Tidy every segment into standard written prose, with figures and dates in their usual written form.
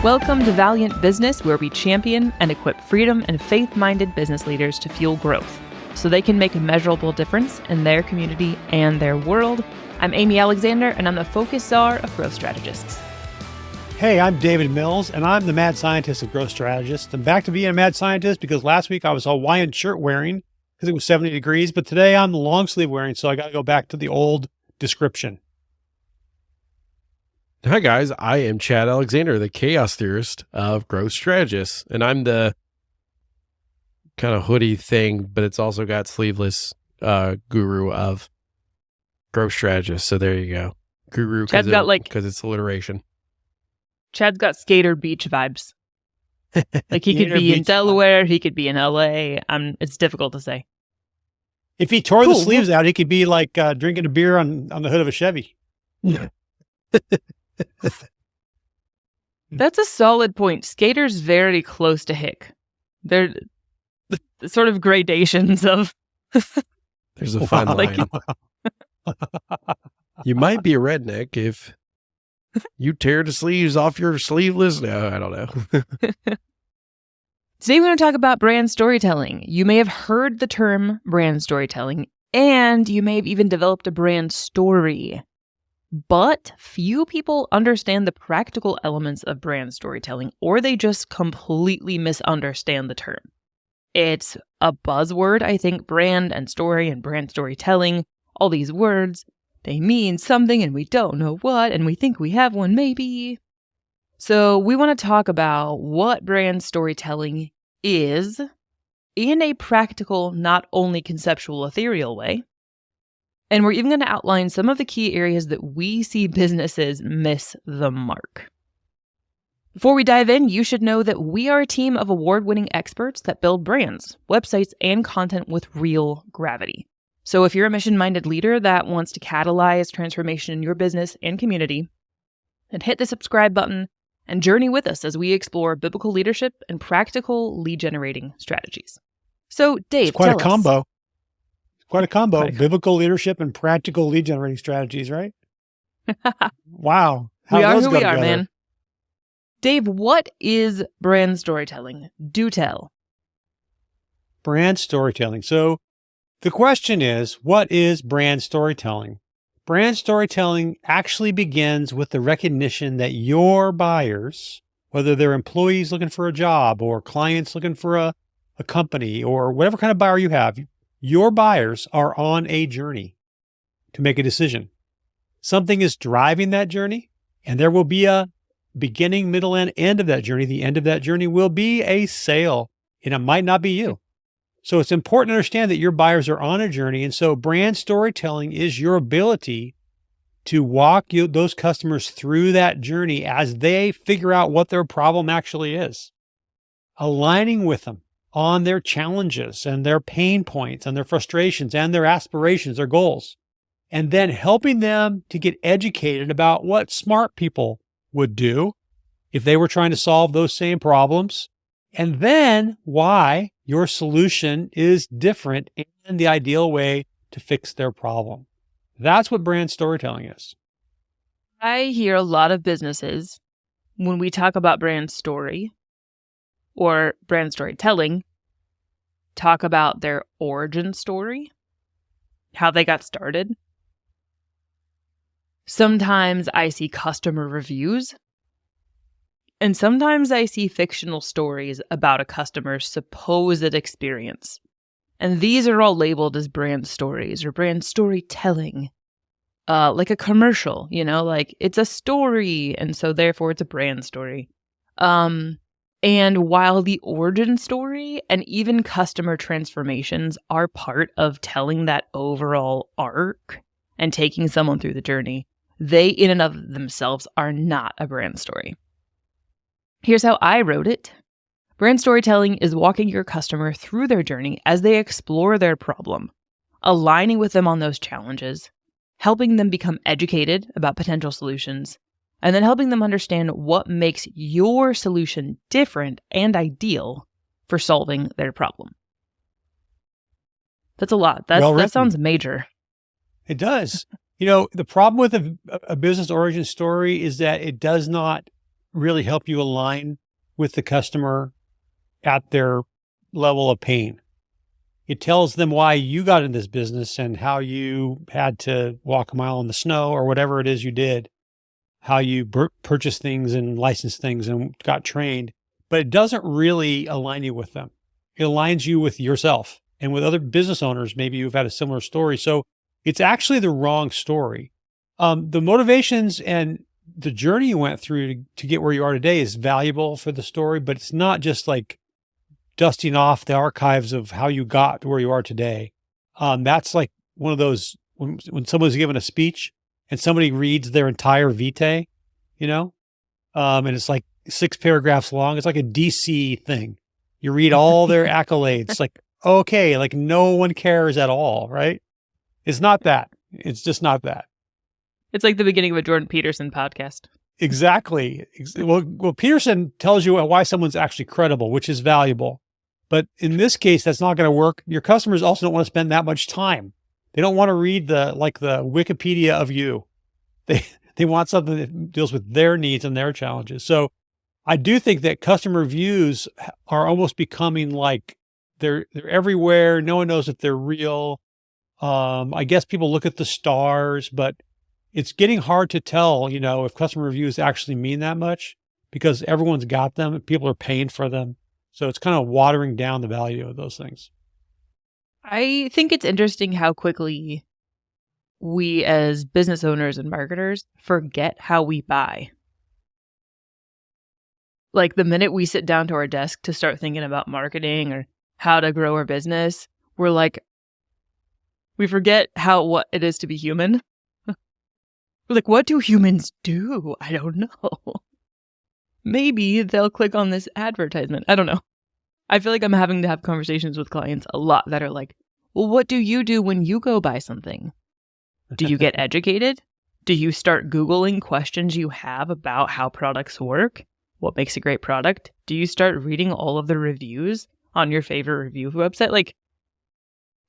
Welcome to Valiant Business, where we champion and equip freedom and faith-minded business leaders to fuel growth so they can make a measurable difference in their community and their world. I'm Amy Alexander, and I'm the focus czar of growth strategists. Hey, I'm David Mills, and I'm the mad scientist of growth strategists. I'm back to being a mad scientist because last week I was Hawaiian shirt wearing because it was 70 degrees, but today I'm the long sleeve wearing, so I got to go back to the old description. Hi guys, I am Chad Alexander, the chaos theorist of growth strategists, and I'm the kind of hoodie thing, but it's also got sleeveless guru of growth strategists. So there you go, guru. Chad's got because it's alliteration. Chad's got skater beach vibes. Like he could be in Delaware, he could be in LA. It's difficult to say. If he tore the sleeves out, he could be like drinking a beer on the hood of a Chevy. That's a solid point. Skater's very close to hick. They're the sort of gradations of. There's a fine line. You might be a redneck if you tear the sleeves off your sleeveless. No, I don't know. Today we're going to talk about brand storytelling. You may have heard the term brand storytelling, and you may have even developed a brand story. But few people understand the practical elements of brand storytelling, or they just completely misunderstand the term. It's a buzzword, I think, brand and story and brand storytelling, all these words, they mean something and we don't know what, and we think we have one maybe. So we want to talk about what brand storytelling is in a practical, not only conceptual, ethereal way. And we're even going to outline some of the key areas that we see businesses miss the mark. Before we dive in, you should know that we are a team of award-winning experts that build brands, websites, and content with real gravity. So if you're a mission-minded leader that wants to catalyze transformation in your business and community, then hit the subscribe button and journey with us as we explore biblical leadership and practical lead-generating strategies. So, Dave, it's quite tell a combo. us. Quite a combo. Biblical leadership and practical lead generating strategies, right? Wow. We are who we are, man. Dave, what is brand storytelling? Do tell. Brand storytelling. So the question is, what is brand storytelling? Brand storytelling actually begins with the recognition that your buyers, whether they're employees looking for a job or clients looking for a company or whatever kind of buyer you have, your buyers are on a journey to make a decision. Something is driving that journey, and there will be a beginning, middle, and end of that journey. The end of that journey will be a sale, and it might not be you. So it's important to understand that your buyers are on a journey, and so brand storytelling is your ability to walk those customers through that journey as they figure out what their problem actually is, aligning with them on their challenges and their pain points and their frustrations and their aspirations, their goals, and then helping them to get educated about what smart people would do if they were trying to solve those same problems, and then why your solution is different and the ideal way to fix their problem. That's what brand storytelling is. I hear a lot of businesses, when we talk about brand story or brand storytelling, talk about their origin story, how they got started. Sometimes I see customer reviews, and sometimes I see fictional stories about a customer's supposed experience. And these are all labeled as brand stories or brand storytelling, like a commercial, like it's a story, and so therefore it's a brand story. And while the origin story and even customer transformations are part of telling that overall arc and taking someone through the journey, they in and of themselves are not a brand story. Here's how I wrote it. Brand storytelling is walking your customer through their journey as they explore their problem, aligning with them on those challenges, helping them become educated about potential solutions, and then helping them understand what makes your solution different and ideal for solving their problem. That's a lot. That sounds major. It does. The problem with a business origin story is that it does not really help you align with the customer at their level of pain. It tells them why you got in this business and how you had to walk a mile in the snow or whatever it is you did, how you purchased things and licensed things and got trained, but it doesn't really align you with them. It aligns you with yourself and with other business owners. Maybe you've had a similar story. So it's actually the wrong story. The motivations and the journey you went through to get where you are today is valuable for the story, but it's not just like dusting off the archives of how you got to where you are today. That's like one of those, when someone's given a speech and somebody reads their entire vitae, and it's like 6 paragraphs long. It's like a DC thing. You read all their accolades. Like, okay, like no one cares at all, right? It's not that. It's just not that. It's like the beginning of a Jordan Peterson podcast. Exactly. Well, Peterson tells you why someone's actually credible, which is valuable. But in this case, that's not going to work. Your customers also don't want to spend that much time. They don't want to read the Wikipedia of you. They want something that deals with their needs and their challenges. So I do think that customer reviews are almost becoming like they're everywhere. No one knows if they're real. I guess people look at the stars, but it's getting hard to tell, if customer reviews actually mean that much because everyone's got them and people are paying for them. So it's kind of watering down the value of those things. I think it's interesting how quickly we as business owners and marketers forget how we buy. Like the minute we sit down to our desk to start thinking about marketing or how to grow our business, we're like, we forget what it is to be human. We're like, what do humans do? I don't know. Maybe they'll click on this advertisement. I don't know. I feel like I'm having to have conversations with clients a lot that are like, well, what do you do when you go buy something? Do you get educated? Do you start Googling questions you have about how products work? What makes a great product? Do you start reading all of the reviews on your favorite review website? Like,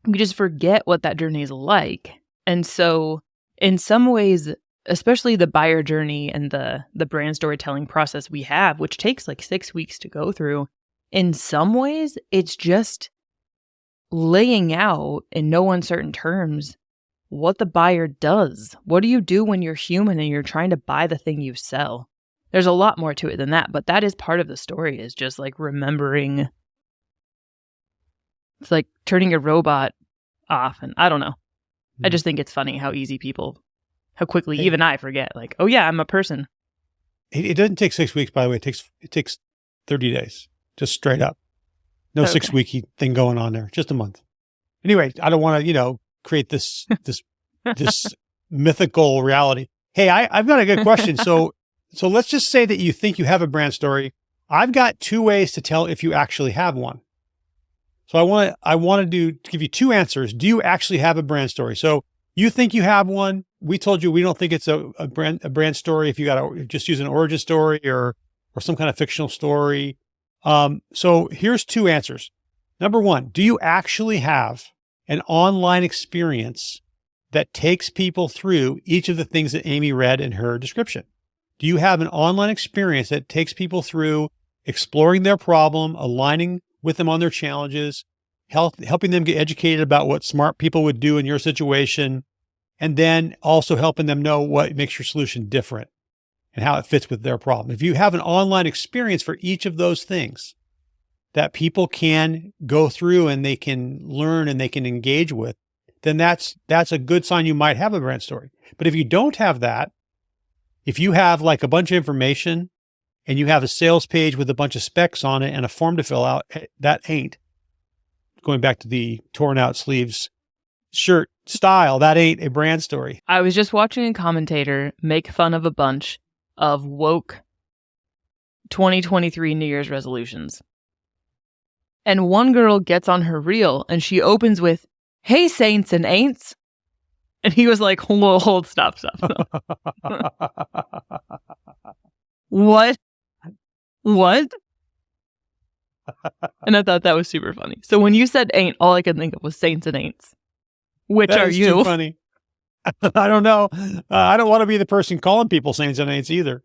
we just forget what that journey is like. And so in some ways, especially the buyer journey and the brand storytelling process we have, which takes like 6 weeks to go through, in some ways, it's just laying out in no uncertain terms what the buyer does. What do you do when you're human and you're trying to buy the thing you sell? There's a lot more to it than that, but that is part of the story, is just like remembering. It's like turning a robot off, and I don't know. I just think it's funny how quickly even I forget, like, oh yeah, I'm a person. It doesn't take 6 weeks, by the way. It takes 30 days, just straight up. No Okay. 6-week thing going on there, just a month. Anyway, I don't want to, create this mythical reality. Hey, I've got a good question. So let's just say that you think you have a brand story. I've got 2 ways to tell if you actually have one. So I want to give you 2 answers. Do you actually have a brand story? So you think you have one. We told you we don't think it's a brand story if you got to just use an origin story or some kind of fictional story. So here's 2 answers. Number 1, do you actually have an online experience that takes people through each of the things that Amy read in her description? Do you have an online experience that takes people through exploring their problem, aligning with them on their challenges, helping them get educated about what smart people would do in your situation, and then also helping them know what makes your solution different and how it fits with their problem? If you have an online experience for each of those things that people can go through and they can learn and they can engage with, then that's a good sign you might have a brand story. But if you don't have that, if you have like a bunch of information and you have a sales page with a bunch of specs on it and a form to fill out, that ain't, going back to the torn out sleeves shirt style, that ain't a brand story. I was just watching a commentator make fun of a bunch of woke 2023 New Year's resolutions. And one girl gets on her reel and she opens with, "Hey, saints and ain'ts." And he was like, hold, stop. What? And I thought that was super funny. So when you said ain't, all I could think of was saints and ain'ts. Which That are is you? too funny. I don't know. I don't want to be the person calling people saints and ain'ts either.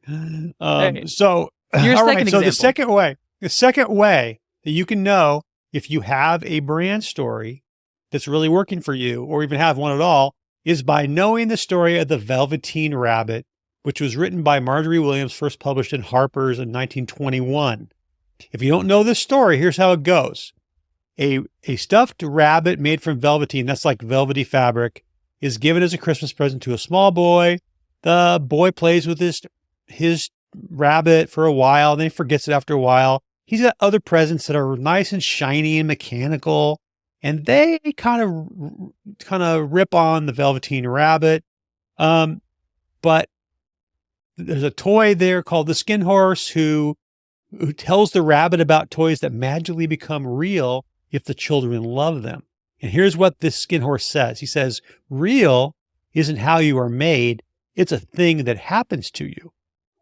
right. So, Your all second right. So example. the second way that you can know if you have a brand story that's really working for you, or even have one at all, is by knowing the story of the Velveteen Rabbit, which was written by Marjorie Williams, first published in Harper's in 1921. If you don't know this story, here's how it goes. A stuffed rabbit made from velveteen, that's like velvety fabric, is given as a Christmas present to a small boy. The boy plays with his rabbit for a while, then he forgets it after a while. He's got other presents that are nice and shiny and mechanical, and they kind of rip on the Velveteen Rabbit. But there's a toy there called the Skin Horse who tells the rabbit about toys that magically become real if the children love them. And here's what this Skin Horse says. He says, real isn't how you are made. It's a thing that happens to you.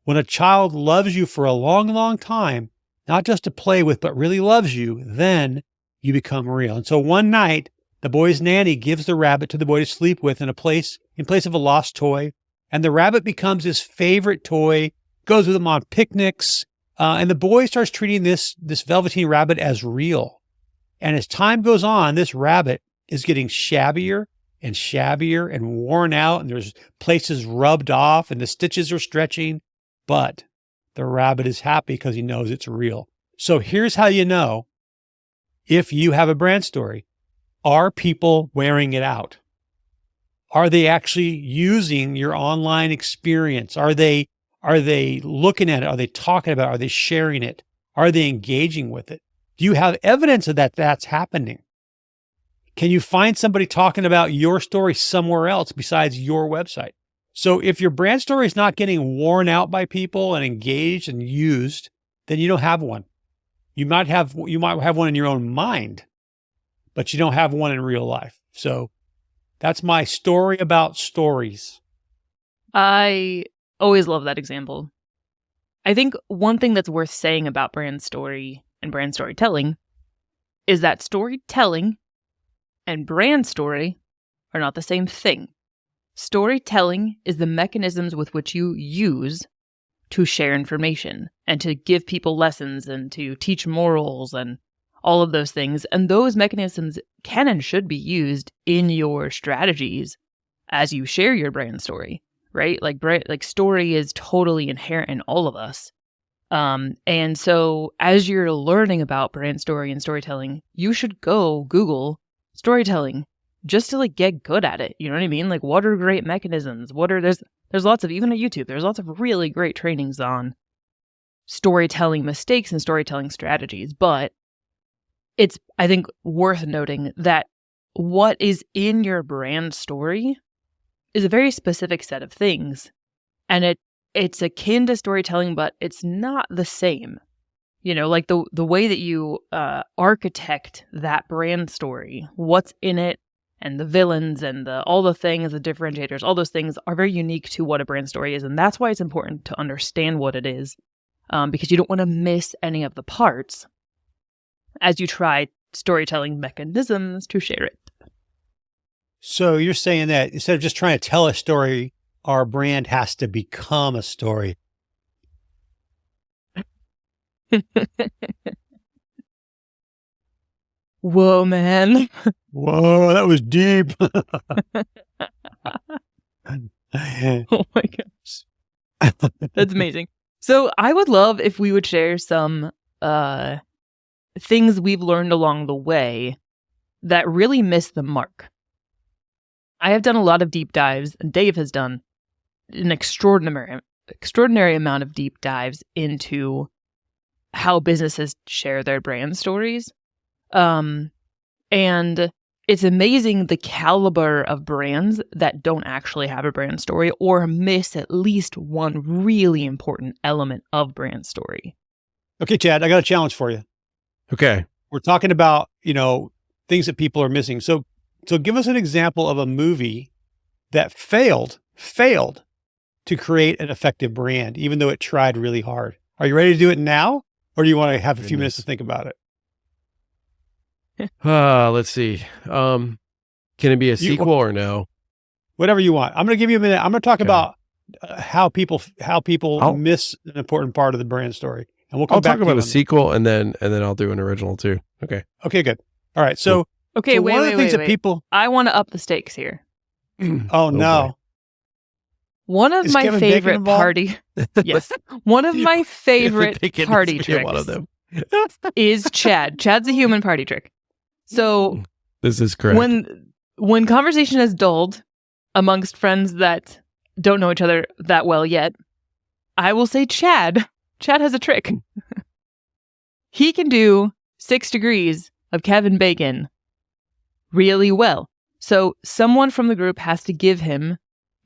When a child loves you for a long, long time, not just to play with, but really loves you, then you become real. And so one night, the boy's nanny gives the rabbit to the boy to sleep with in place of a lost toy. And the rabbit becomes his favorite toy, goes with him on picnics. And the boy starts treating this Velveteen Rabbit as real. And as time goes on, this rabbit is getting shabbier and shabbier and worn out. And there's places rubbed off and the stitches are stretching. But the rabbit is happy because he knows it's real. So here's how you know if you have a brand story. Are people wearing it out? Are they actually using your online experience? Are they looking at it? Are they talking about it? Are they sharing it? Are they engaging with it? Do you have evidence of that's happening? Can you find somebody talking about your story somewhere else besides your website? So if your brand story is not getting worn out by people and engaged and used, then you don't have one. You might have one in your own mind, but you don't have one in real life. So that's my story about stories. I always love that example. I think one thing that's worth saying about brand story and brand storytelling is that storytelling and brand story are not the same thing. Storytelling is the mechanisms with which you use to share information and to give people lessons and to teach morals and all of those things. And those mechanisms can and should be used in your strategies as you share your brand story, right? Like story is totally inherent in all of us. And so as you're learning about brand story and storytelling, you should go Google storytelling just to like get good at it. You know what I mean? Like, what are great mechanisms? There's lots of, even on YouTube, there's lots of really great trainings on storytelling mistakes and storytelling strategies. But it's, I think, worth noting that what is in your brand story is a very specific set of things. And it's akin to storytelling, but it's not the same. You know, like the way that you architect that brand story, what's in it, and the villains and all the things, the differentiators, all those things are very unique to what a brand story is. And that's why it's important to understand what it is, because you don't want to miss any of the parts as you try storytelling mechanisms to share it. So you're saying that instead of just trying to tell a story, our brand has to become a story. Whoa, man. Whoa, that was deep. Oh my gosh. That's amazing. So I would love if we would share some things we've learned along the way that really miss the mark. I have done a lot of deep dives, and Dave has done an extraordinary amount of deep dives into how businesses share their brand stories. And it's amazing the caliber of brands that don't actually have a brand story or miss at least one really important element of brand story. Okay, Chad, I got a challenge for you. Okay. We're talking about, things that people are missing. So give us an example of a movie that failed to create an effective brand, even though it tried really hard. Are you ready to do it now? Or do you want to have a few minutes to think about it? Let's see. Can it be a sequel or no? Whatever you want. I'm going to give you a minute. I'm going to talk Okay. about how people I'll- miss an important part of the brand story, and we'll come I'll back talk to about you a on- sequel and then I'll do an original too. Okay. Okay, good. All right. So, Okay, so wait, one of wait, the things wait, that wait. people, I want to up the stakes here. oh no, boy. One of Is my Kevin Bacon favorite involved? party, yes, one of my favorite Bacon party needs to be tricks one of them. is Chad. Chad's a human party trick. So This is correct. when conversation has dulled amongst friends that don't know each other that well yet, I will say Chad has a trick. He can do 6 degrees of Kevin Bacon really well. So someone from the group has to give him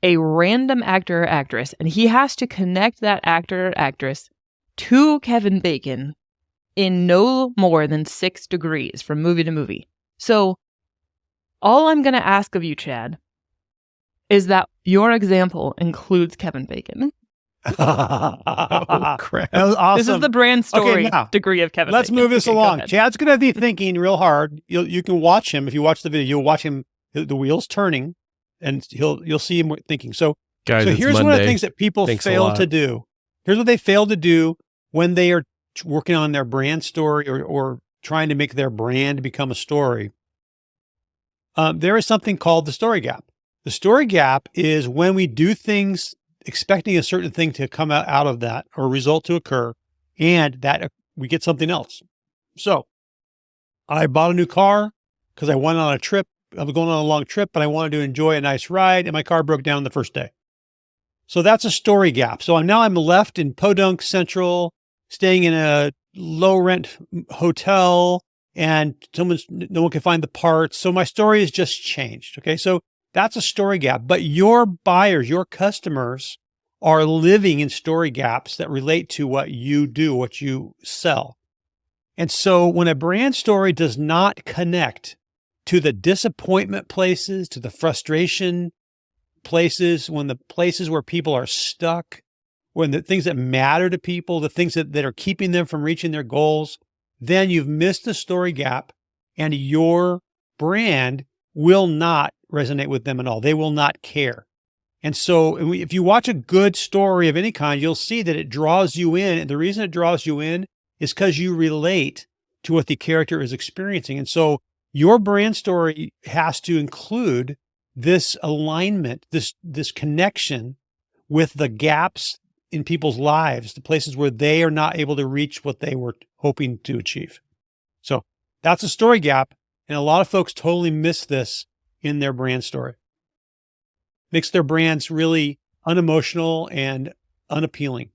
a random actor or actress, and he has to connect that actor or actress to Kevin Bacon in no more than 6 degrees from movie to movie. So all I'm going to ask of you, Chad, is that your example includes Kevin Bacon. Oh, crap. That was awesome. This is the brand story now, degree of Kevin Let's Bacon. move this Okay, go along. ahead. Chad's going to be thinking real hard. You can watch him. If you watch the video, you'll watch him, the wheels turning, and you'll see him thinking. So Guys, so it's here's Monday. one of the things that people Thanks a fail lot. to do. Here's what they fail to do when they are working on their brand story or trying to make their brand become a story. There is something called the story gap. The story gap is when we do things expecting a certain thing to come out of that or a result to occur, and that we get something else. So I bought a new car because I went on a trip. I was going on a long trip, but I wanted to enjoy a nice ride, and my car broke down the first day. So that's a story gap. So now I'm left in Podunk Central, staying in a low rent hotel, and no one can find the parts. So my story has just changed. Okay. So that's a story gap, but your buyers, your customers are living in story gaps that relate to what you do, what you sell. And so when a brand story does not connect to the disappointment places, to the frustration places, when the places where people are stuck, when the things that matter to people, the things that are keeping them from reaching their goals, then you've missed the story gap and your brand will not resonate with them at all. They will not care. And so if you watch a good story of any kind, you'll see that it draws you in. And the reason it draws you in is because you relate to what the character is experiencing. And so your brand story has to include this alignment, this connection with the gaps in people's lives, the places where they are not able to reach what they were hoping to achieve. So that's a story gap. And a lot of folks totally miss this in their brand story. Makes their brands really unemotional and unappealing.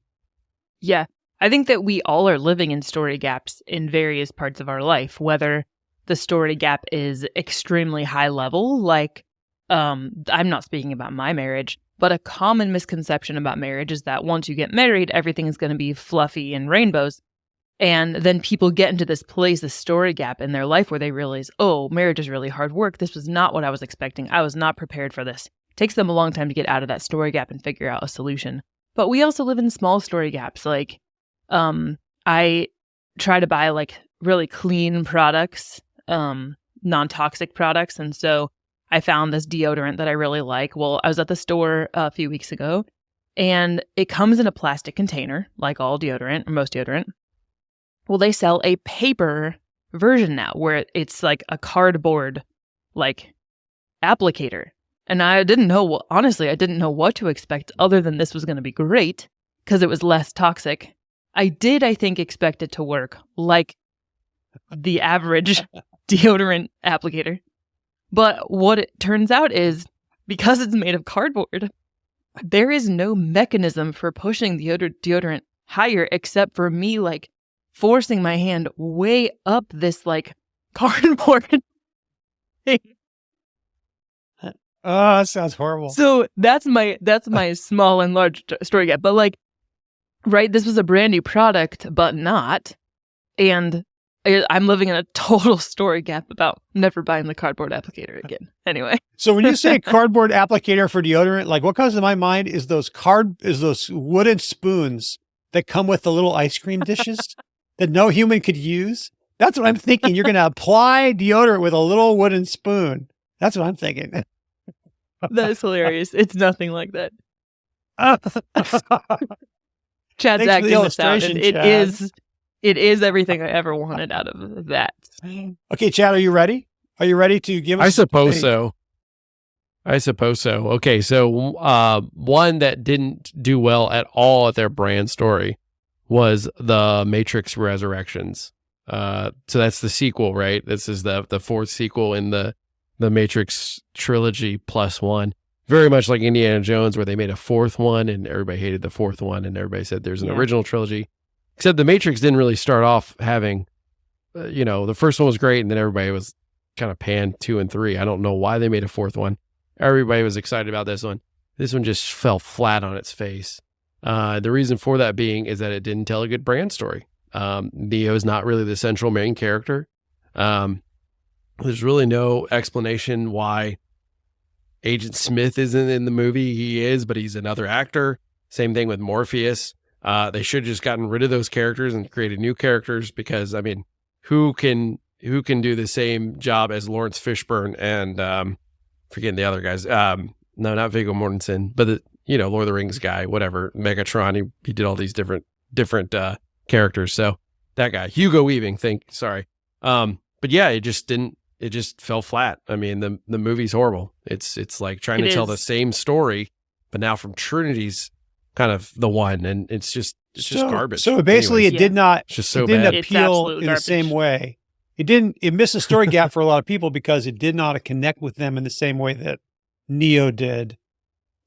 Yeah. I think that we all are living in story gaps in various parts of our life, whether the story gap is extremely high level, like I'm not speaking about my marriage, but a common misconception about marriage is that once you get married, everything is going to be fluffy and rainbows. And then people get into this place, this story gap in their life where they realize, oh, marriage is really hard work. This was not what I was expecting. I was not prepared for this. It takes them a long time to get out of that story gap and figure out a solution. But we also live in small story gaps. Like, I try to buy like really clean products, non-toxic products. And so I found this deodorant that I really like. Well, I was at the store a few weeks ago and it comes in a plastic container, like all deodorant or most deodorant. Well, they sell a paper version now where it's like a cardboard like applicator. And I didn't know, honestly, I didn't know what to expect other than this was going to be great because it was less toxic. I think, expect it to work like the average deodorant applicator. But what it turns out is because it's made of cardboard, there is no mechanism for pushing the deodorant higher except for me like forcing my hand way up this like cardboard thing. Oh, that sounds horrible. So that's my small and large story gap. But like, right, this was a brand new product, but not. And I'm living in a total story gap about never buying the cardboard applicator again. Anyway. So when you say cardboard applicator for deodorant, like what comes to my mind is those wooden spoons that come with the little ice cream dishes that no human could use. That's what I'm thinking. You're going to apply deodorant with a little wooden spoon. That's what I'm thinking. That is hilarious. It's nothing like that. Chad's Thanks for the acting this out, and illustration, Chad. it is everything I ever wanted out of that. Okay, Chad, are you ready? Are you ready to give us? I suppose so. Okay, so one that didn't do well at all at their brand story was the Matrix Resurrections. So that's the sequel, right? This is the fourth sequel in the Matrix trilogy plus one. Very much like Indiana Jones, where they made a fourth one and everybody hated the fourth one, and everybody said there's an original trilogy. Except the Matrix didn't really start off having, the first one was great, and then everybody was kind of panned 2 and 3. I don't know why they made a fourth one. Everybody was excited about this one. This one just fell flat on its face. The reason for that being is that it didn't tell a good brand story. Neo is not really the central main character. There's really no explanation why Agent Smith isn't in the movie. He is, but he's another actor. Same thing with Morpheus. They should have just gotten rid of those characters and created new characters because, I mean, who can do the same job as Lawrence Fishburne and forgetting the other guys? No, not Viggo Mortensen, but the Lord of the Rings guy, whatever, Megatron. He did all these different characters. So that guy, Hugo Weaving. But yeah, it just fell flat. I mean, the movie's horrible. It's like trying to tell the same story, but now from Trinity's kind of the one, and it's just garbage. So basically, Anyways, it did not. it's just so it didn't bad. appeal It's in absolute the same garbage. way. It missed a story gap for a lot of people because it did not connect with them in the same way that Neo did,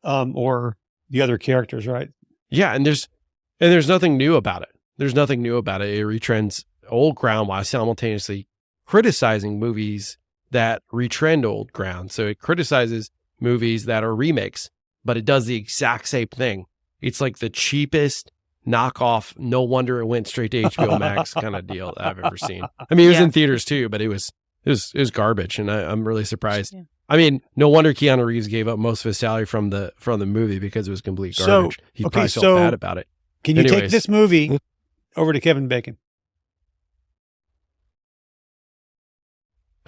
or the other characters, right? Yeah, and there's nothing new about it. It retrends old ground while simultaneously criticizing movies that retrend old ground. So it criticizes movies that are remakes, but it does the exact same thing. It's like the cheapest knockoff, no wonder it went straight to HBO Max kind of deal I've ever seen. I mean, it was in theaters too, but it was garbage, and I'm really surprised. Yeah. I mean, no wonder Keanu Reeves gave up most of his salary from the movie because it was complete garbage. He probably felt bad about it. Can you take this movie over to Kevin Bacon?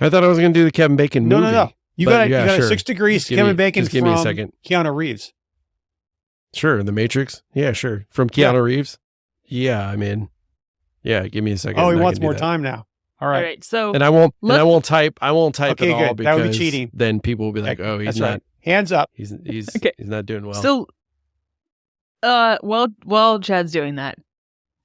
I thought I was going to do the Kevin Bacon movie. No. You got sure. a 6 degrees Kevin Bacon just give me a second. Keanu Reeves. Sure, The Matrix. Yeah, sure. From Keanu Reeves. Yeah, I mean, give me a second. Oh, he wants more time now. All right. So and I won't type okay, at all good. because that would be cheating. Then people will be like, "Oh, he's not." Right. Hands up. He's not doing well. So, while Chad's doing that,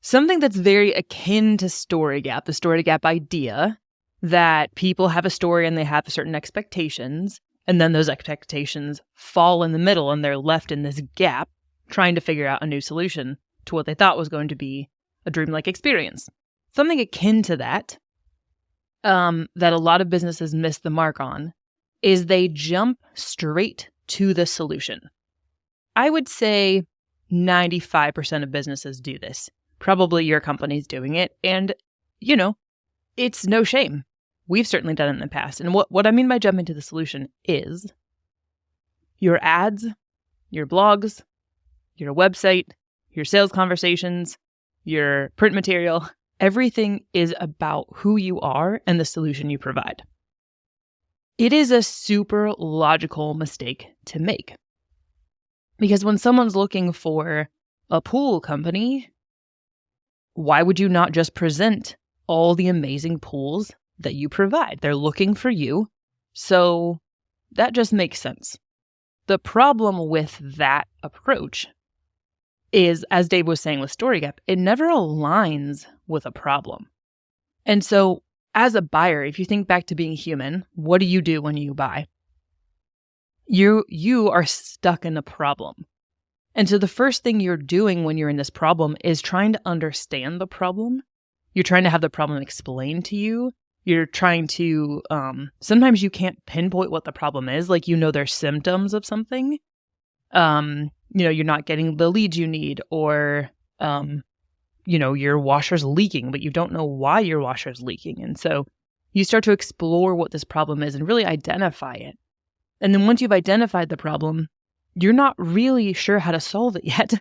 something that's very akin to story gap, the story gap idea that people have a story and they have certain expectations, and then those expectations fall in the middle and they're left in this gap trying to figure out a new solution to what they thought was going to be a dreamlike experience. Something akin to that, that a lot of businesses miss the mark on, is they jump straight to the solution. I would say 95% of businesses do this. Probably your company's doing it, and, it's no shame. We've certainly done it in the past. And what I mean by jumping to the solution is your ads, your blogs, your website, your sales conversations, your print material, everything is about who you are and the solution you provide. It is a super logical mistake to make. Because when someone's looking for a pool company, why would you not just present all the amazing pools that you provide? They're looking for you. So that just makes sense. The problem with that approach is, as Dave was saying with Story Gap, it never aligns with a problem. And so as a buyer, if you think back to being human, what do you do when you buy? You are stuck in a problem. And so the first thing you're doing when you're in this problem is trying to understand the problem. You're trying to have the problem explained to you. You're trying to, sometimes you can't pinpoint what the problem is. Like, there's symptoms of something. You're not getting the leads you need, or, your washer's leaking, but you don't know why your washer's leaking. And so you start to explore what this problem is and really identify it. And then once you've identified the problem, you're not really sure how to solve it yet.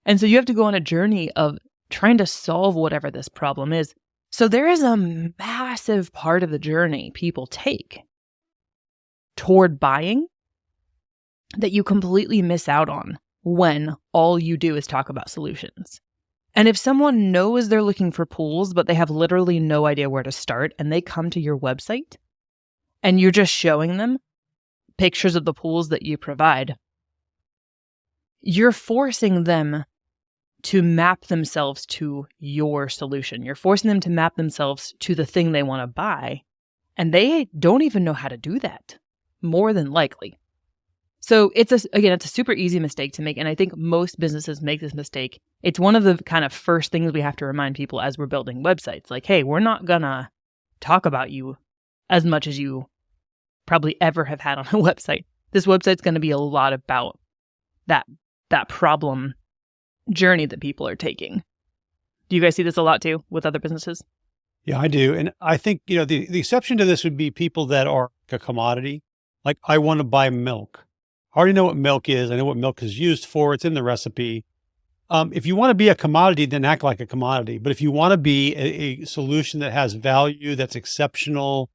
And so you have to go on a journey of trying to solve whatever this problem is. So there is a massive part of the journey people take toward buying that you completely miss out on when all you do is talk about solutions. And if someone knows they're looking for pools, but they have literally no idea where to start, and they come to your website and you're just showing them pictures of the pools that you provide, you're forcing them to map themselves to your solution. You're forcing them to map themselves to the thing they want to buy. And they don't even know how to do that, more than likely. So it's a super easy mistake to make. And I think most businesses make this mistake. It's one of the kind of first things we have to remind people as we're building websites. Like, hey, we're not going to talk about you as much as you probably ever have had on a website. This website's going to be a lot about that problem journey that people are taking. Do you guys see this a lot too with other businesses? Yeah, I do. And I think, the exception to this would be people that are a commodity. Like, I want to buy milk. I already know what milk is. I know what milk is used for. It's in the recipe. If you want to be a commodity, then act like a commodity. But if you want to be a solution that has value, that's exceptional,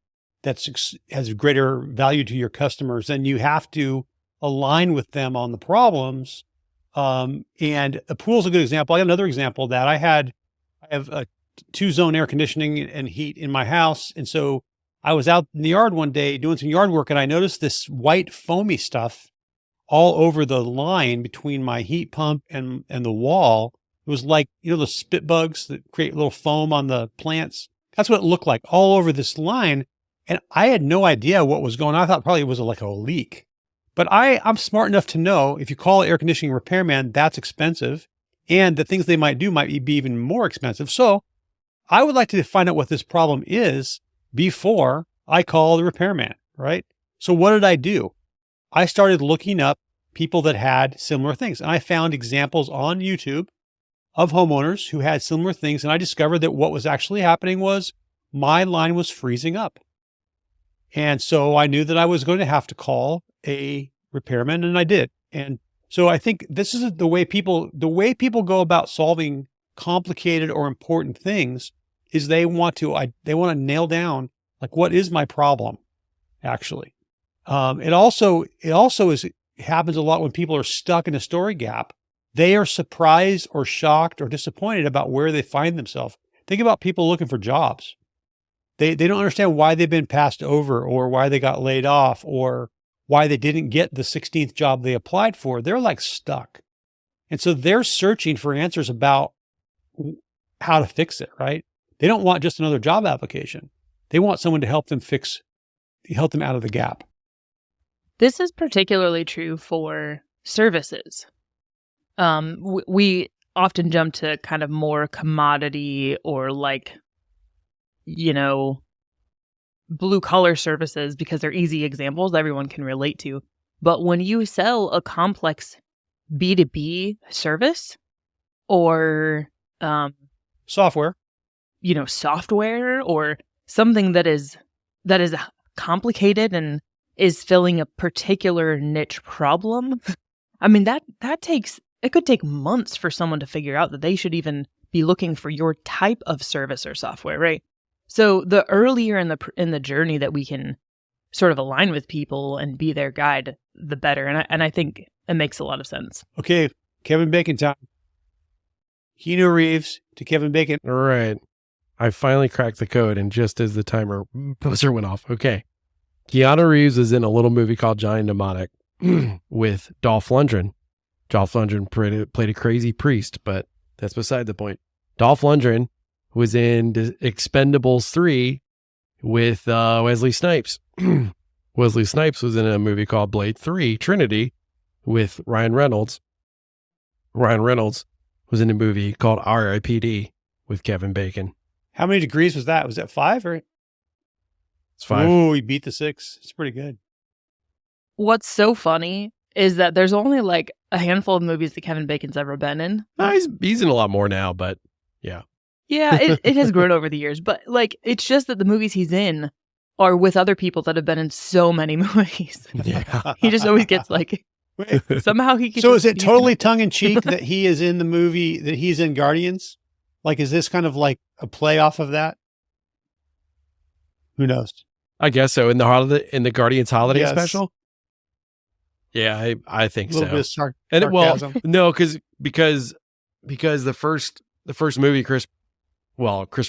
has greater value to your customers, then you have to align with them on the problems. And a pool is a good example. I got another example of that. I have a 2-zone air conditioning and heat in my house. And so I was out in the yard one day doing some yard work, and I noticed this white foamy stuff all over the line between my heat pump and the wall. It was like, the spit bugs that create little foam on the plants. That's what it looked like all over this line. And I had no idea what was going on. I thought probably it was like a leak. But I'm smart enough to know if you call an air conditioning repairman, that's expensive. And the things they might do might be even more expensive. So I would like to find out what this problem is before I call the repairman, right? So what did I do? I started looking up people that had similar things. And I found examples on YouTube of homeowners who had similar things. And I discovered that what was actually happening was my line was freezing up. And so I knew that I was going to have to call a repairman, and I did. And so I think this is the way people go about solving complicated or important things is they want to nail down, like, what is my problem actually? It also happens a lot when people are stuck in a story gap. They are surprised or shocked or disappointed about where they find themselves. Think about people looking for jobs. They don't understand why they've been passed over or why they got laid off or why they didn't get the 16th job they applied for. They're like stuck. And so they're searching for answers about how to fix it, right? They don't want just another job application. They want someone to help them out of the gap. This is particularly true for services. We often jump to kind of more commodity or blue collar services because they're easy examples everyone can relate to. But when you sell a complex B2B service or software, software or something that is complicated and is filling a particular niche problem, I mean, it could take months for someone to figure out that they should even be looking for your type of service or software, right? So the earlier in the journey that we can sort of align with people and be their guide, the better. And I think it makes a lot of sense. Okay, Kevin Bacon time. Keanu Reeves to Kevin Bacon. All right. I finally cracked the code, and just as the timer buzzer went off. Okay. Keanu Reeves is in a little movie called Johnny Mnemonic with Dolph Lundgren. Dolph Lundgren played a crazy priest, but that's beside the point. Dolph Lundgren was in Expendables 3 with Wesley Snipes. Wesley Snipes was in a movie called Blade 3, Trinity, with Ryan Reynolds. Ryan Reynolds was in a movie called R.I.P.D. with Kevin Bacon. How many degrees was that? Was that 5 or? It's 5. Ooh, he beat the 6. It's pretty good. What's so funny is that there's only like a handful of movies that Kevin Bacon's ever been in. He's in a lot more now, but yeah. Yeah, it has grown over the years, but it's just that the movies he's in are with other people that have been in so many movies. Yeah. He just always gets somehow he gets. So is it totally tongue in cheek that he is in the movie that he's in Guardians? Is this kind of like a play off of that? Who knows? I guess so. In the Guardians holiday Yes. special. Yeah, I think A little so. bit of And sarcasm. no, because the first movie Chris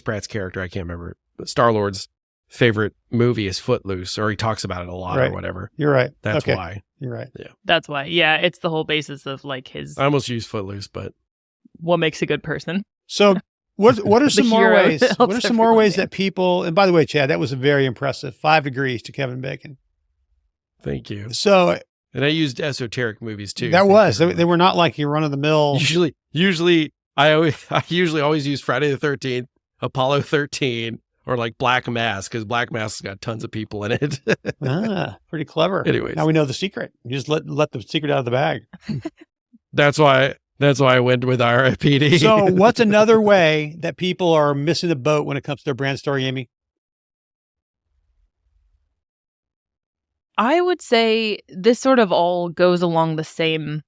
Pratt's character, I can't remember, but Star-Lord's favorite movie is Footloose, or he talks about it a lot Right. or whatever. You're right. That's Okay. why. You're right. That's why. Yeah, it's the whole basis of like his I almost used Footloose, but what makes a good person. So what are some more hero ways? that What helps are some more everyone, ways man. that people, and by the way, Chad, that was very impressive. 5 degrees to Kevin Bacon. thank you. So And I used esoteric movies too. that Thank was, you they very were not like your run of the mill. much. Usually I usually always use Friday the 13th, Apollo 13, or like Black Mass, because Black Mass has got tons of people in it. Pretty clever. Anyways. Now we know the secret. You just let the secret out of the bag. That's why I went with RIPD. So what's another way that people are missing the boat when it comes to their brand story, Amy? I would say this sort of all goes along the same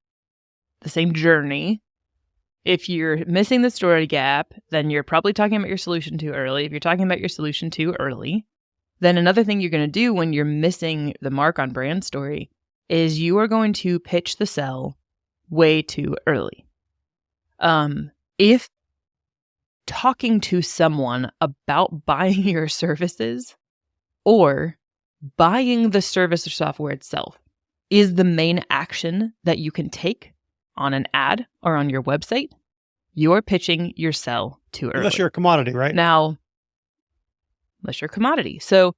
journey. If you're missing the story gap, then you're probably talking about your solution too early. If you're talking about your solution too early, then another thing you're going to do when you're missing the mark on brand story is you are going to pitch the sell way too early. If talking to someone about buying your services or buying the service or software itself is the main action that you can take on an ad or on your website, you're pitching your sell too early. Unless you're a commodity, right? Now, unless you're a commodity. So,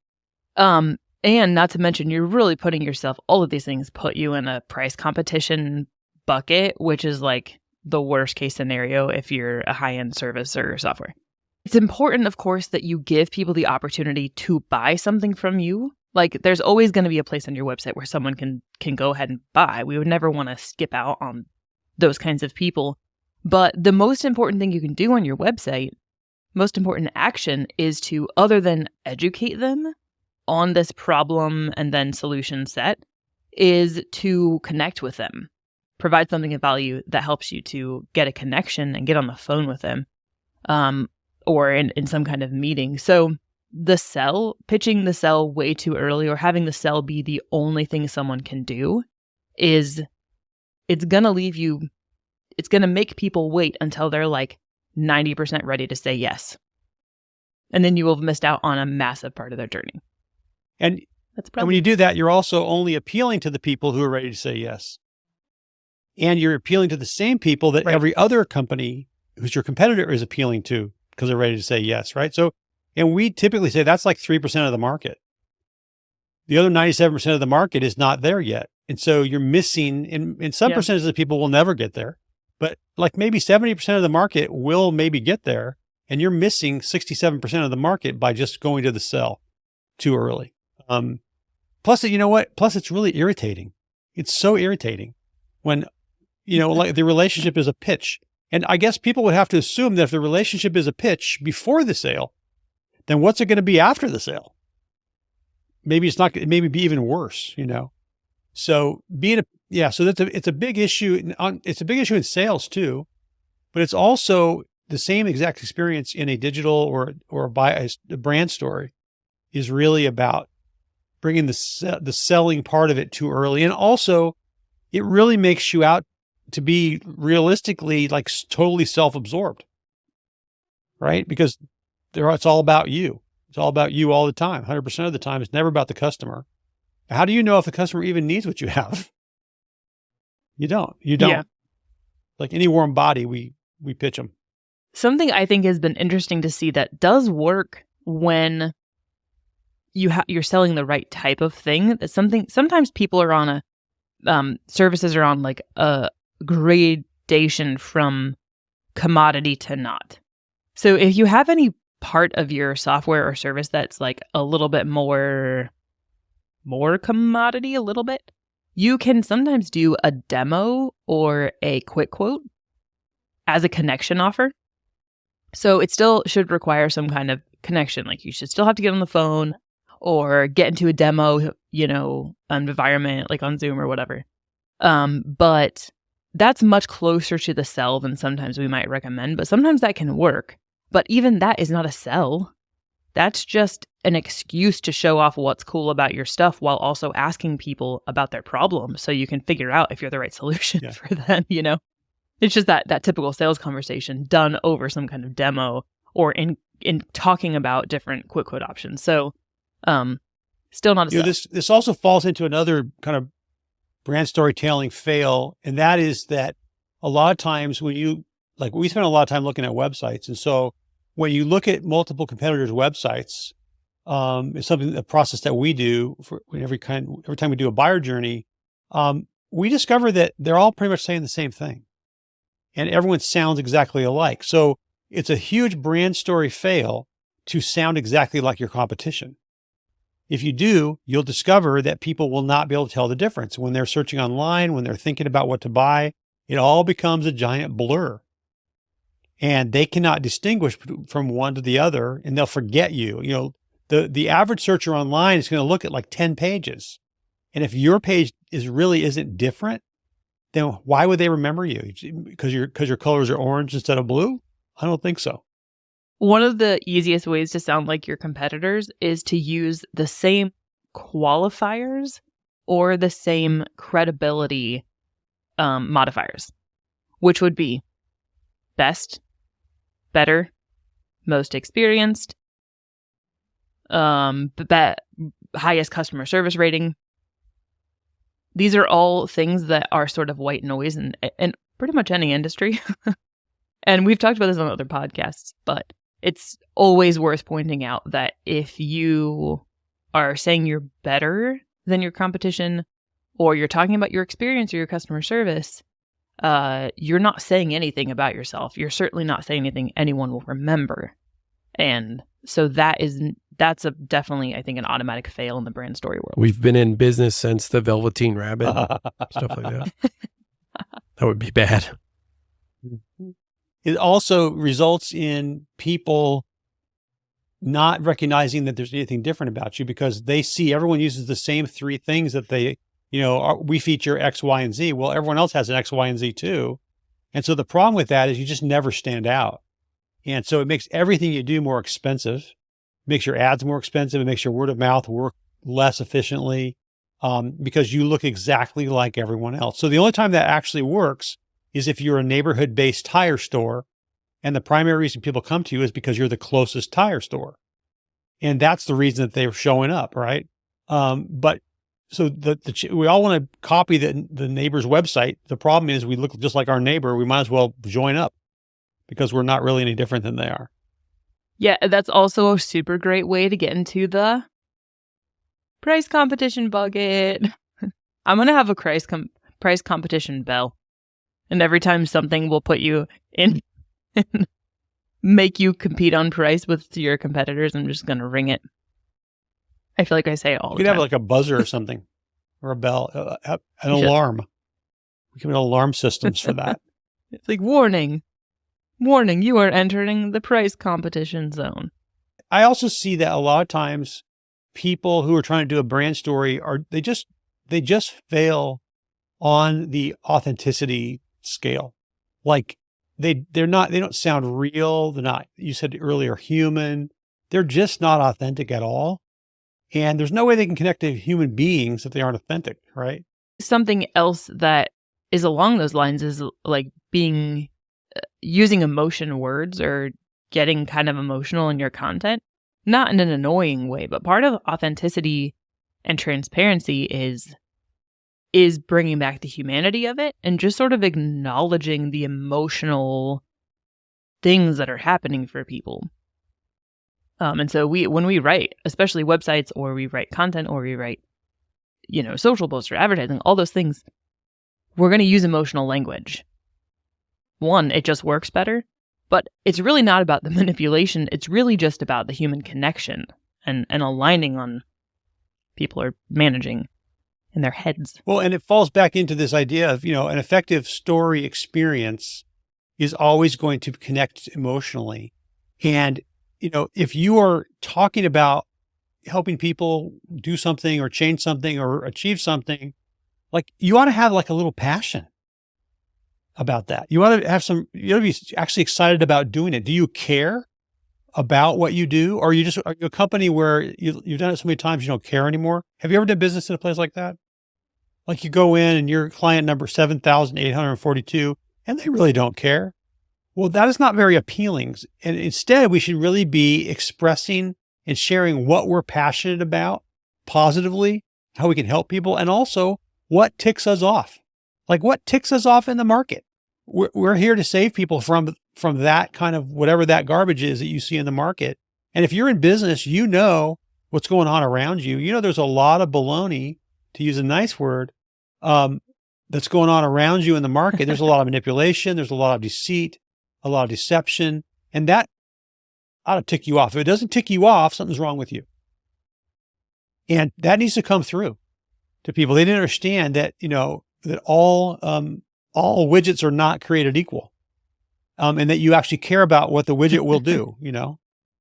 and not to mention, you're really putting yourself, all of these things put you in a price competition bucket, which is like the worst case scenario if you're a high-end service or software. It's important, of course, that you give people the opportunity to buy something from you. Like, there's always going to be a place on your website where someone can go ahead and buy. We would never want to skip out on those kinds of people. But the most important thing you can do on your website, most important action, is to, other than educate them on this problem and then solution set, is to connect with them. Provide something of value that helps you to get a connection and get on the phone with them, or in some kind of meeting. So the sell, pitching the sell way too early or having the sell be the only thing someone can do it's going to leave you, it's going to make people wait until they're like 90% ready to say yes. And then you will have missed out on a massive part of their journey. And That's And when you do that, you're also only appealing to the people who are ready to say yes. And you're appealing to the same people that Right. every other company who's your competitor is appealing to because they're ready to say yes, right? So, and we typically say that's like 3% of the market. The other 97% of the market is not there yet. And so you're missing, and some Yeah. percentage of people will never get there, but like maybe 70% of the market will maybe get there. And you're missing 67% of the market by just going to the sell too early. Plus, you know what? Plus, it's really irritating. It's so irritating when, like the relationship is a pitch. And I guess people would have to assume that if the relationship is a pitch before the sale, then what's it going to be after the sale? Maybe it's not, maybe be even worse, So so it's a big issue. It's a big issue in sales too, but it's also the same exact experience in a digital or a brand story is really about bringing the selling part of it too early. And also it really makes you out to be realistically like totally self-absorbed, right? Because it's all about you. It's all about you all the time. 100% of the time. It's never about the customer. How do you know if the customer even needs what you have? You don't. Yeah. Like any warm body, we pitch them. Something I think has been interesting to see that does work when you're selling the right type of thing. That's sometimes people are on services are on like a gradation from commodity to not. So if you have any part of your software or service that's like a little bit more commodity, a little bit, you can sometimes do a demo or a quick quote as a connection offer. So it still should require some kind of connection. Like you should still have to get on the phone or get into a demo, environment like on Zoom or whatever. But that's much closer to the sell than sometimes we might recommend. But sometimes that can work. But even that is not a sell. That's just an excuse to show off what's cool about your stuff while also asking people about their problem so you can figure out if you're the right solution for them, you know? It's just that typical sales conversation done over some kind of demo or in talking about different quick quote options. So still not a this also falls into another kind of brand storytelling fail, and that is that a lot of times when we spend a lot of time looking at websites, and so when you look at multiple competitors' websites, it's a process that we do every time we do a buyer journey. We discover that they're all pretty much saying the same thing, and everyone sounds exactly alike. So it's a huge brand story fail to sound exactly like your competition. If you do, you'll discover that people will not be able to tell the difference when they're searching online, when they're thinking about what to buy. It all becomes a giant blur. And they cannot distinguish from one to the other, and they'll forget you. You know, the average searcher online is going to look at like 10 pages. And if your page isn't different, then why would they remember you? Because your colors are orange instead of blue? I don't think so. One of the easiest ways to sound like your competitors is to use the same qualifiers or the same credibility modifiers, which would be best, better, most experienced, highest customer service rating. These are all things that are sort of white noise in pretty much any industry. And we've talked about this on other podcasts, but it's always worth pointing out that if you are saying you're better than your competition, or you're talking about your experience or your customer service, you're not saying anything about yourself. You're certainly not saying anything anyone will remember. And so that's definitely, I think, an automatic fail in the brand story world. We've been in business since the Velveteen Rabbit, stuff like that. That would be bad. It also results in people not recognizing that there's anything different about you because they see everyone uses the same three things that we feature X, Y, and Z. Well, everyone else has an X, Y, and Z too. And so the problem with that is you just never stand out. And so it makes everything you do more expensive. It makes your ads more expensive. It makes your word of mouth work less efficiently because you look exactly like everyone else. So the only time that actually works is if you're a neighborhood-based tire store, and the primary reason people come to you is because you're the closest tire store. And that's the reason that they're showing up, right? But so we all want to copy the neighbor's website. The problem is we look just like our neighbor. We might as well join up because we're not really any different than they are. Yeah, that's also a super great way to get into the price competition bucket. I'm going to have a price competition bell. And every time something will put you in, make you compete on price with your competitors, I'm just going to ring it. I feel like I say it all the time. You could have like a buzzer or something, or a bell, an alarm. We can have alarm systems for that. It's like, warning, you are entering the price competition zone. I also see that a lot of times people who are trying to do a brand story they just fail on the authenticity scale. Like they don't sound real. They're not, you said earlier, human. They're just not authentic at all. And there's no way they can connect to human beings if they aren't authentic, right? Something else that is along those lines is like using emotion words or getting kind of emotional in your content, not in an annoying way, but part of authenticity and transparency is bringing back the humanity of it and just sort of acknowledging the emotional things that are happening for people. And so when we write, especially websites, or we write content, or we write, social posts or advertising, all those things, we're going to use emotional language. One, it just works better, but it's really not about the manipulation. It's really just about the human connection and aligning on people are managing in their heads. Well, and it falls back into this idea of, an effective story experience is always going to connect emotionally. And, if you are talking about helping people do something or change something or achieve something, like you ought to have like a little passion about that. You ought to be actually excited about doing it. Do you care about what you do? Or are you just a company where you've done it so many times you don't care anymore? Have you ever done business in a place like that? Like you go in and you're client number 7,842 and they really don't care. Well, that is not very appealing. And instead, we should really be expressing and sharing what we're passionate about positively, how we can help people, and also what ticks us off. Like what ticks us off in the market. We're here to save people from that kind of whatever that garbage is that you see in the market. And if you're in business, you know what's going on around you. You know, there's a lot of baloney, to use a nice word, that's going on around you in the market. There's a lot of manipulation. There's a lot of deceit, a lot of deception, and that ought to tick you off. If it doesn't tick you off, something's wrong with you. And that needs to come through to people. They didn't understand that, that all widgets are not created equal. And that you actually care about what the widget will do,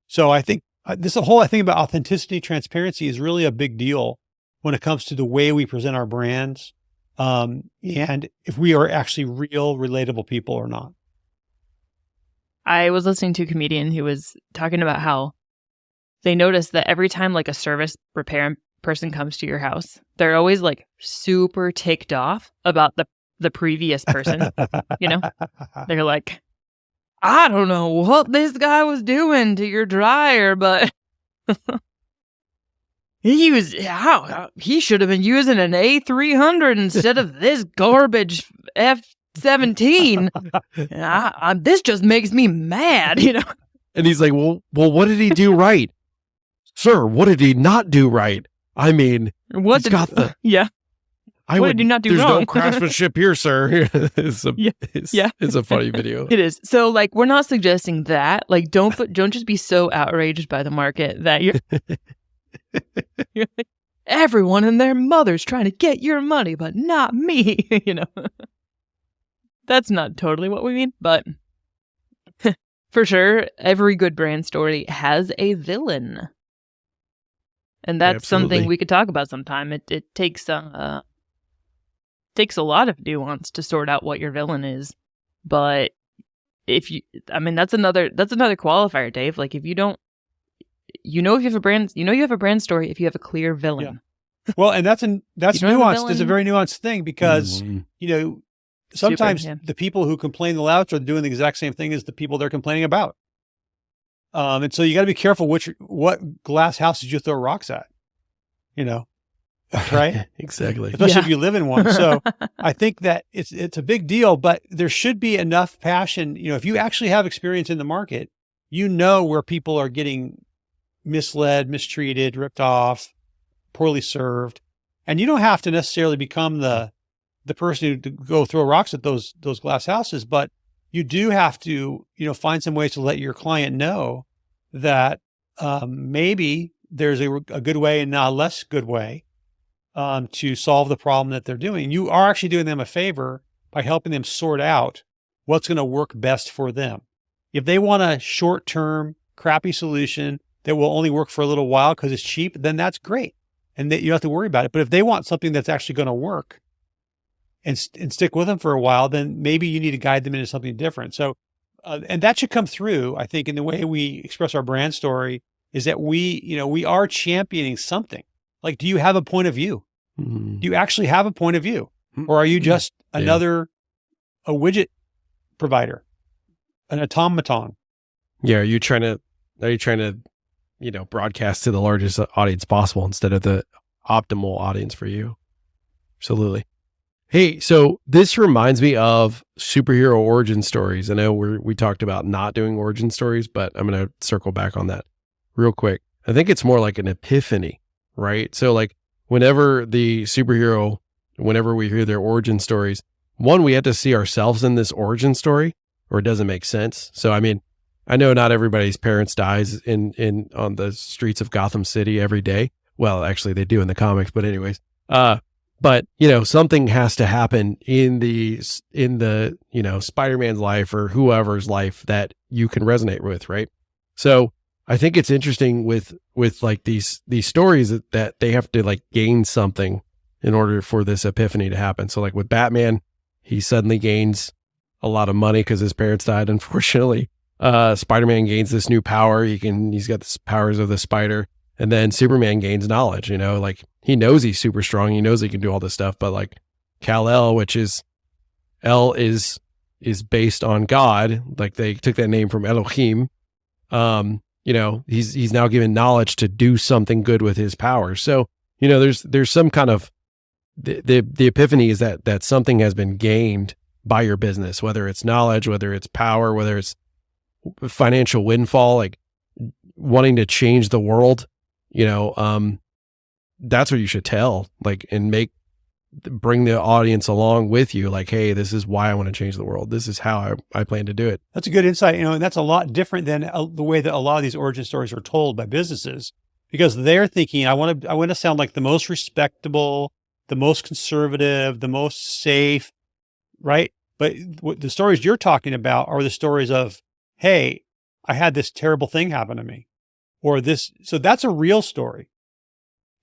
So I think this whole thing about authenticity, transparency is really a big deal when it comes to the way we present our brands. And if we are actually real, relatable people or not. I was listening to a comedian who was talking about how they noticed that every time like a service repair person comes to your house, they're always like super ticked off about the previous person. They're like, I don't know what this guy was doing to your dryer, but he should have been using an A300 instead of this garbage F17. This just makes me mad, And he's like, well, what did he do right? Sir, what did he not do right? I mean, what did he not do there's wrong? No craftsmanship here, sir. It's a funny video. It is. So like, we're not suggesting that. Like, don't just be so outraged by the market that you're like, everyone and their mother's trying to get your money, but not me. That's not totally what we mean, but for sure, every good brand story has a villain. And that's something we could talk about sometime. It takes a lot of nuance to sort out what your villain is. But that's another qualifier, Dave. Like if you don't, if you have a brand, you have a brand story if you have a clear villain. Yeah. Well, and that's nuanced. It's a very nuanced thing because, sometimes the people who complain the loudest are doing the exact same thing as the people they're complaining about. And so you got to be careful what glass houses you throw rocks at, right? Exactly. Especially if you live in one. So I think that it's a big deal, but there should be enough passion. If you actually have experience in the market, where people are getting misled, mistreated, ripped off, poorly served. And you don't have to necessarily become the person who to go throw rocks at those glass houses, but you do have to, find some ways to let your client know that maybe there's a good way and not a less good way to solve the problem that they're doing. You are actually doing them a favor by helping them sort out what's going to work best for them. If they want a short-term, crappy solution that will only work for a little while because it's cheap, then that's great. And that you don't have to worry about it. But if they want something that's actually going to work, and stick with them for a while, then maybe you need to guide them into something different. So, and that should come through, I think, in the way we express our brand story is that we are championing something. Like, do you have a point of view? Mm-hmm. Do you actually have a point of view? Or are you just a widget provider, an automaton? Yeah. Are you trying to, broadcast to the largest audience possible instead of the optimal audience for you? Absolutely. Hey, so this reminds me of superhero origin stories. I know we talked about not doing origin stories, but I'm going to circle back on that real quick. I think it's more like an epiphany, right? So like whenever we hear their origin stories, one, we have to see ourselves in this origin story or it doesn't make sense. So, I mean, I know not everybody's parents dies on the streets of Gotham City every day. Well, actually they do in the comics, but anyways, but, something has to happen in the Spider-Man's life or whoever's life that you can resonate with. Right. So I think it's interesting with like these stories that they have to like gain something in order for this epiphany to happen. So like with Batman, he suddenly gains a lot of money because his parents died, unfortunately. Spider-Man gains this new power. He's got the powers of the spider. And then Superman gains knowledge, like he knows he's super strong. He knows he can do all this stuff, but like Kal-El, which is El is based on God. Like they took that name from Elohim. He's now given knowledge to do something good with his powers. So, there's some kind of the epiphany is that something has been gained by your business, whether it's knowledge, whether it's power, whether it's financial windfall, like wanting to change the world, that's what you should tell, like, and bring the audience along with you. Like, hey, this is why I want to change the world. This is how I plan to do it. That's a good insight. And that's a lot different than the way that a lot of these origin stories are told by businesses, because they're thinking, I want to sound like the most respectable, the most conservative, the most safe, right? But what the stories you're talking about are the stories of, hey, I had this terrible thing happen to me, or this. So that's a real story.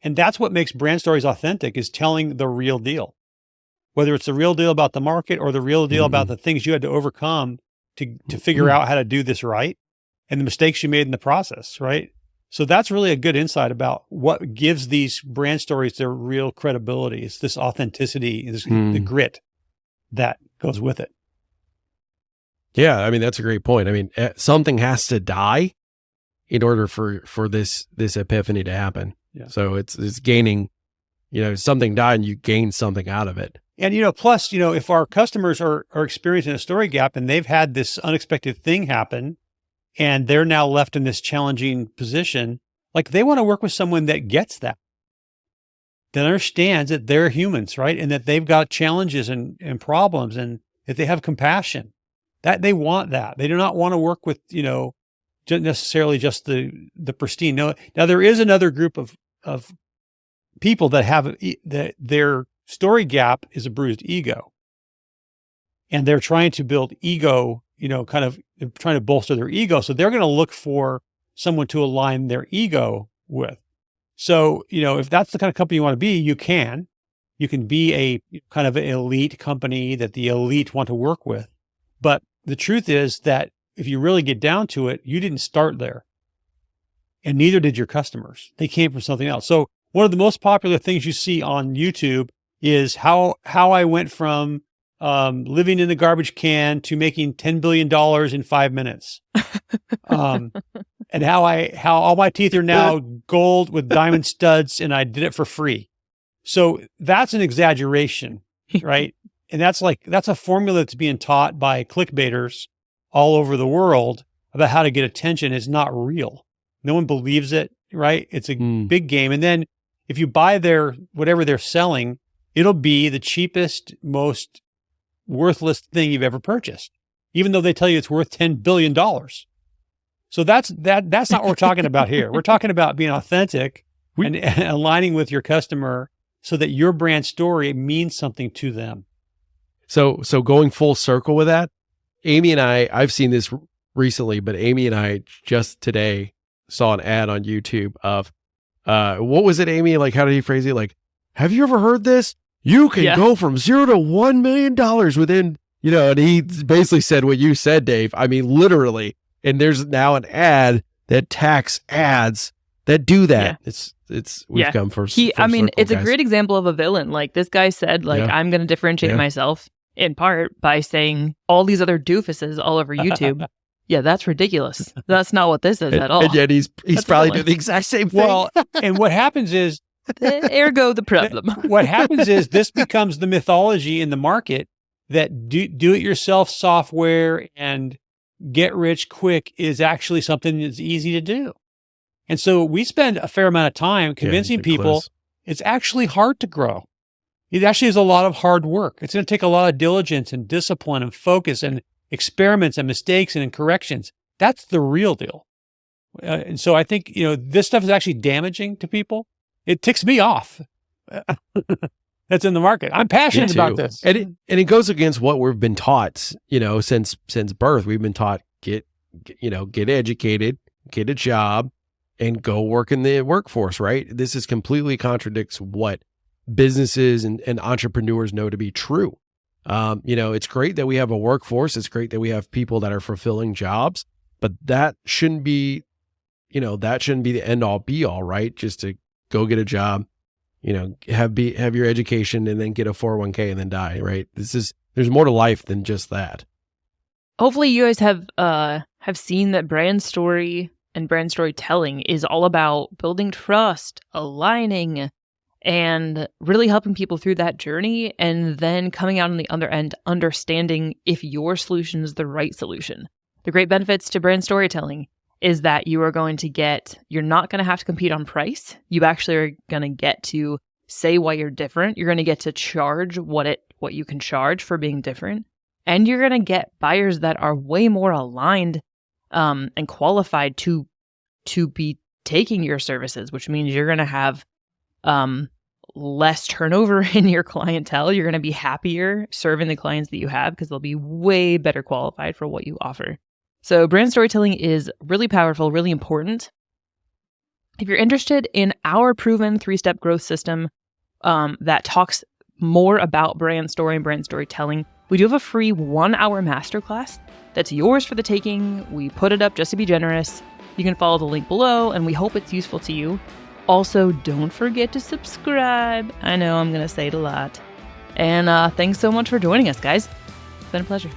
And that's what makes brand stories authentic, is telling the real deal, whether it's the real deal about the market or the real deal about the things you had to overcome to figure out how to do this right, and the mistakes you made in the process, right? So that's really a good insight about what gives these brand stories their real credibility. It's this authenticity, the grit that goes with it. Yeah, I mean, that's a great point. I mean, something has to die in order for this epiphany to happen. Yeah. So it's gaining, something died and you gain something out of it. And, plus, if our customers are experiencing a story gap and they've had this unexpected thing happen and they're now left in this challenging position, like they want to work with someone that gets that understands that they're humans, right? And that they've got challenges and problems, and that they have compassion. That they want that. They do not want to work with, necessarily just the pristine. No, now there is another group of people that have that their story gap is a bruised ego, and they're trying to build ego. They're trying to bolster their ego, so they're going to look for someone to align their ego with. So if that's the kind of company you want to be, you can be a kind of an elite company that the elite want to work with. But the truth is that if you really get down to it, you didn't start there, and neither did your customers. They came from something else. So one of the most popular things you see on YouTube is how I went from living in the garbage can to making $10 billion in 5 minutes, and how all my teeth are now gold with diamond studs, and I did it for free. So that's an exaggeration, right? And that's a formula that's being taught by clickbaiters all over the world about how to get attention. Is not real. No one believes it, right? It's a big game. And then if you buy whatever they're selling, it'll be the cheapest, most worthless thing you've ever purchased, even though they tell you it's worth $10 billion. So that's not what we're talking about here. We're talking about being authentic and aligning with your customer so that your brand story means something to them. So going full circle with that, Amy and I've seen this recently, but Amy and I just today saw an ad on YouTube of, what was it, Amy? Like, how did he phrase it? Like, have you ever heard this? You can go from $0 to $1 million within, and he basically said what you said, Dave. I mean, literally. And there's now an ad that tax ads that do that. Yeah. We've come for it's circle, a great example of a villain. Like this guy said, I'm going to differentiate myself in part by saying all these other doofuses all over YouTube. Yeah, that's ridiculous. That's not what this is at all. And yet he's probably doing the exact same thing. Well, and what happens is, ergo the problem. What happens is this becomes the mythology in the market that do-it-yourself software and get rich quick is actually something that's easy to do. And so we spend a fair amount of time convincing people it's actually hard to grow. It actually is a lot of hard work. It's going to take a lot of diligence and discipline and focus and experiments and mistakes and corrections. That's the real deal. And so I think, this stuff is actually damaging to people. It ticks me off. That's in the market. I'm passionate about this. And it goes against what we've been taught, since birth. We've been taught, get educated, get a job, and go work in the workforce, right? This is completely contradicts what businesses and entrepreneurs know to be true. It's great that we have a workforce. It's great that we have people that are fulfilling jobs, But that shouldn't be, that shouldn't be the end all be all, right? Just to go get a job, have your education and then get a 401k and then die, right? There's more to life than just that. Hopefully you guys have seen that brand story and brand storytelling is all about building trust, aligning, and really helping people through that journey, and then coming out on the other end understanding if your solution is the right solution. The great benefits to brand storytelling is that you're not going to have to compete on price. You actually are going to get to say why you're different. You're going to get to charge what you can charge for being different. And you're going to get buyers that are way more aligned and qualified to be taking your services, which means you're going to have less turnover in your clientele. You're going to be happier serving the clients that you have because they'll be way better qualified for what you offer. So brand storytelling is really powerful, really important. If you're interested in our proven 3-step growth system that talks more about brand story and brand storytelling, we do have a free 1-hour masterclass that's yours for the taking. We put it up just to be generous. You can follow the link below, and we hope it's useful to you. Also, don't forget to subscribe. I know I'm going to say it a lot. And thanks so much for joining us, guys. It's been a pleasure.